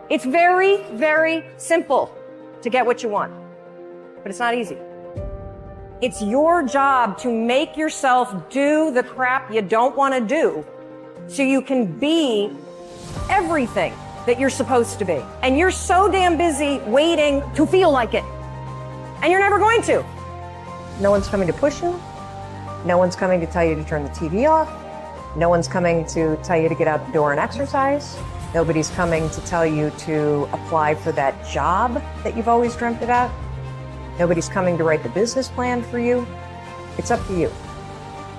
It's very, very simple to get what you want, but it's not easy. It's your job to make yourself do the crap you don't want to do so you can be everything that you're supposed to be. And you're so damn busy waiting to feel like it. And you're never going to. No one's coming to push you. No one's coming to tell you to turn the TV off. No one's coming to tell you to get out the door and exercise. Nobody's coming to tell you to apply for that job that you've always dreamt about. Nobody's coming to write the business plan for you. It's up to you.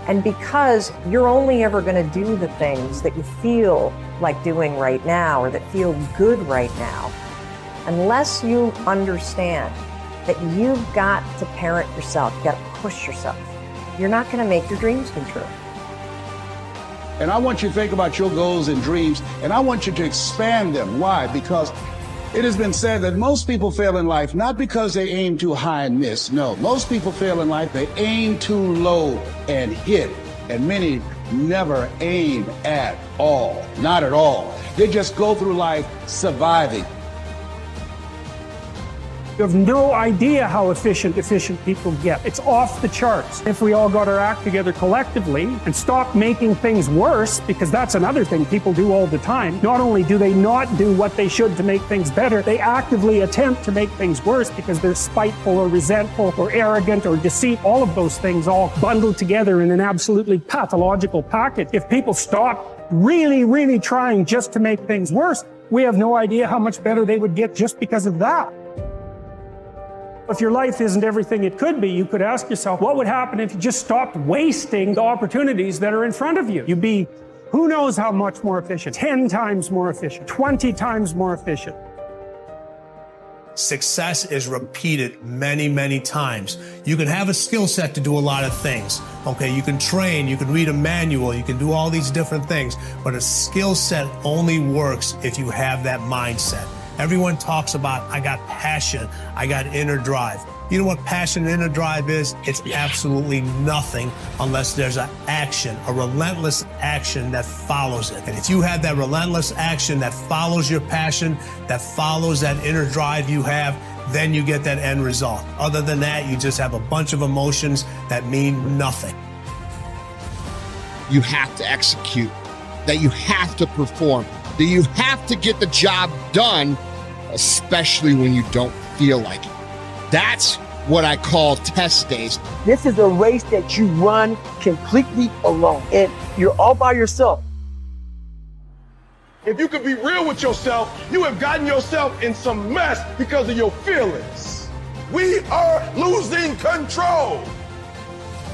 And because you're only ever going to do the things that you feel like doing right now or that feel good right now, unless you understand that you've got to parent yourself, you've got to push yourself, you're not going to make your dreams come true. And I want you to think about your goals and dreams, and I want you to expand them. Why? Because it has been said that most people fail in life not because they aim too high and miss. No, most people fail in life, they aim too low and hit. And many never aim at all, not at all. They just go through life surviving. You have no idea how efficient people get. It's off the charts. If we all got our act together collectively and stopped making things worse, because that's another thing people do all the time. Not only do they not do what they should to make things better, they actively attempt to make things worse because they're spiteful or resentful or arrogant or deceit. All of those things all bundled together in an absolutely pathological package. If people stop really trying just to make things worse, we have no idea how much better they would get just because of that. If your life isn't everything it could be, you could ask yourself, what would happen if you just stopped wasting the opportunities that are in front of you? You'd be, who knows how much more efficient, 10 times more efficient, 20 times more efficient. Success is repeated many times. You can have a skill set to do a lot of things. Okay, you can train, you can read a manual, you can do all these different things, but a skill set only works if you have that mindset. Everyone talks about, I got passion, I got inner drive. You know what passion and inner drive is? It's absolutely nothing unless there's an action, a relentless action that follows it. And if you have that relentless action that follows your passion, that follows that inner drive you have, then you get that end result. Other than that, you just have a bunch of emotions that mean nothing. You have to execute, that you have to perform, that you have to get the job done, especially when you don't feel like it. That's what I call test days. This is a race that you run completely alone, and you're all by yourself. If you could be real with yourself, you have gotten yourself in some mess because of your feelings. We are losing control.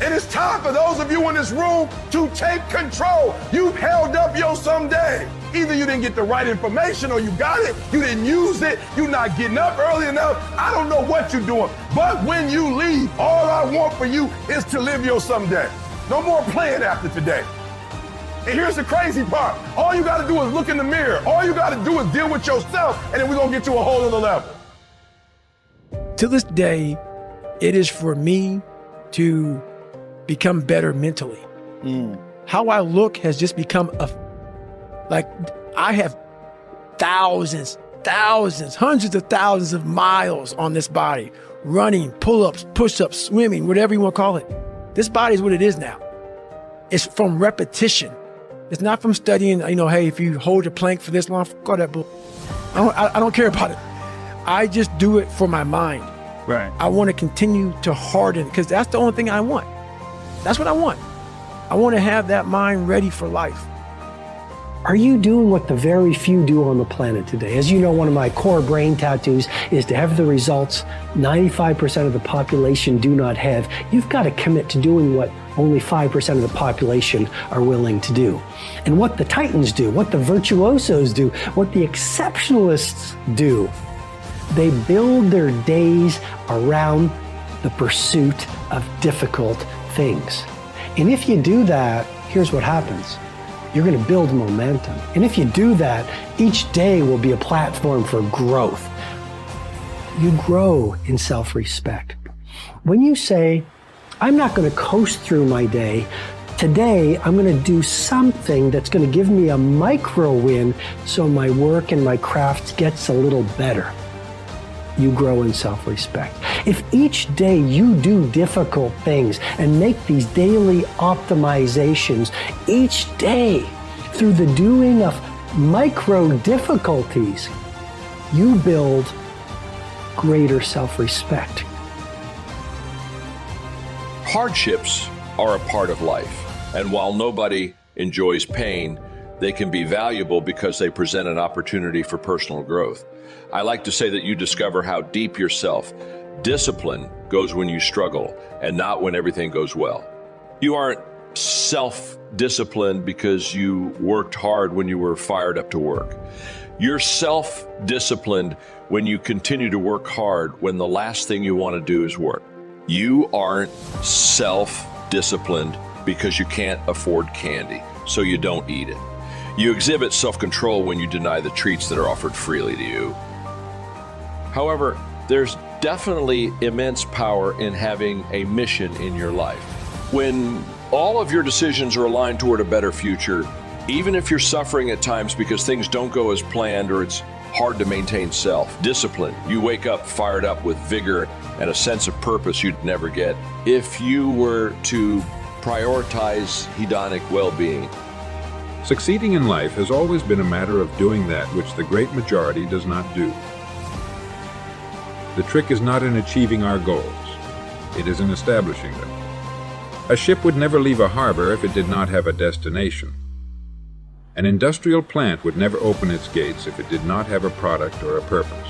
And it's time for those of you in this room to take control. You've held up your someday. Either you didn't get the right information or you got it, you didn't use it, you're not getting up early enough. I don't know what you're doing. But when you leave, all I want for you is to live your someday. No more playing after today. And here's the crazy part. All you got to do is look in the mirror. All you got to do is deal with yourself, and then we're going to get to a whole other level. To this day, it is for me to become better mentally. How I look has just become I have thousands, hundreds of thousands of miles on this body, running, pull-ups, push-ups, swimming, whatever you want to call it. This body is what it is now. It's from repetition. It's not from studying, hey, if you hold a plank for this long, go that bull. I don't care about it. I just do it for my mind. Right. I want to continue to harden because that's the only thing I want. That's what I want. I want to have that mind ready for life. Are you doing what the very few do on the planet today? As you know, one of my core brain tattoos is to have the results 95% of the population do not have. You've got to commit to doing what only 5% of the population are willing to do. And what the titans do, what the virtuosos do, what the exceptionalists do, they build their days around the pursuit of difficult things. And if you do that, here's what happens. You're going to build momentum. And if you do that, each day will be a platform for growth. You grow in self-respect. When you say, I'm not going to coast through my day Today, I'm going to do something that's going to give me a micro win so my work and my craft gets a little better. You grow in self-respect. If each day you do difficult things and make these daily optimizations, each day through the doing of micro difficulties, you build greater self-respect. Hardships are a part of life, and while nobody enjoys pain, they can be valuable because they present an opportunity for personal growth. I like to say that you discover how deep your self-discipline goes when you struggle and not when everything goes well. You aren't self-disciplined because you worked hard when you were fired up to work. You're self-disciplined when you continue to work hard when the last thing you want to do is work. You aren't self-disciplined because you can't afford candy, so you don't eat it. You exhibit self-control when you deny the treats that are offered freely to you. However, there's definitely immense power in having a mission in your life. When all of your decisions are aligned toward a better future, even if you're suffering at times because things don't go as planned or it's hard to maintain self-discipline, you wake up fired up with vigor and a sense of purpose you'd never get if you were to prioritize hedonic well-being. Succeeding in life has always been a matter of doing that which the great majority does not do. The trick is not in achieving our goals, it is in establishing them. A ship would never leave a harbor if it did not have a destination. An industrial plant would never open its gates if it did not have a product or a purpose.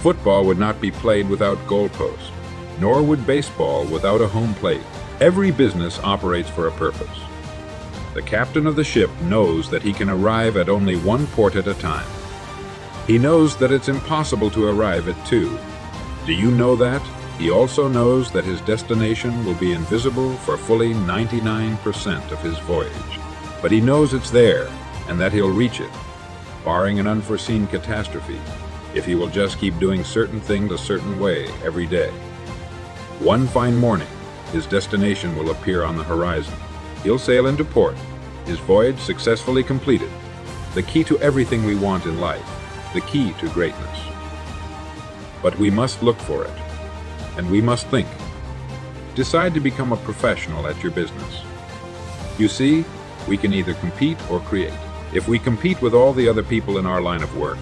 Football would not be played without goalposts, nor would baseball without a home plate. Every business operates for a purpose. The captain of the ship knows that he can arrive at only one port at a time. He knows that it's impossible to arrive at two. Do you know that? He also knows that his destination will be invisible for fully 99% of his voyage. But he knows it's there and that he'll reach it, barring an unforeseen catastrophe, if he will just keep doing certain things a certain way every day. One fine morning, his destination will appear on the horizon. He'll sail into port, his voyage successfully completed. The key to everything we want in life, the key to greatness. But we must look for it, and we must think. Decide to become a professional at your business. You see, we can either compete or create. If we compete with all the other people in our line of work,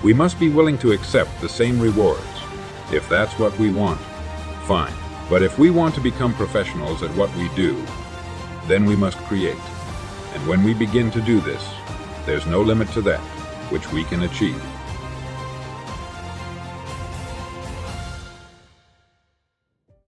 we must be willing to accept the same rewards. If that's what we want, fine. But if we want to become professionals at what we do, then we must create. And when we begin to do this, there's no limit to that which we can achieve.